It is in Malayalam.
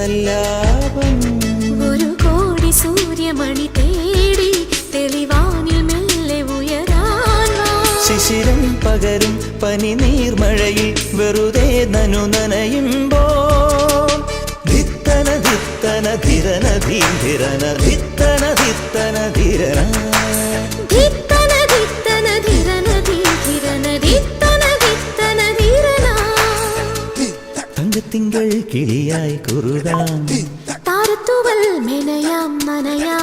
സല്ലാപം ഒരു കോടി സൂര്യമണി തേടി തെളിവാനിൽ മെല്ലെ ഉയരാൻ ശിശിരം പകരും പനി നീർമഴയിൽ വെറുതെ നനു നനയുമ്പോ ധിത്തന ധിത്തന ധിരന ധീരന ധിത്തന ധിത്തന ധിരന ധിത്തന ധിത്തന ധിരന ധിരന ധിത്തന ധിത്തന ധിരന തങ്കത്തിങ്കൾ കിളിയായി കുറുകാം താരത്തുവൽ മെനയാം നനയാം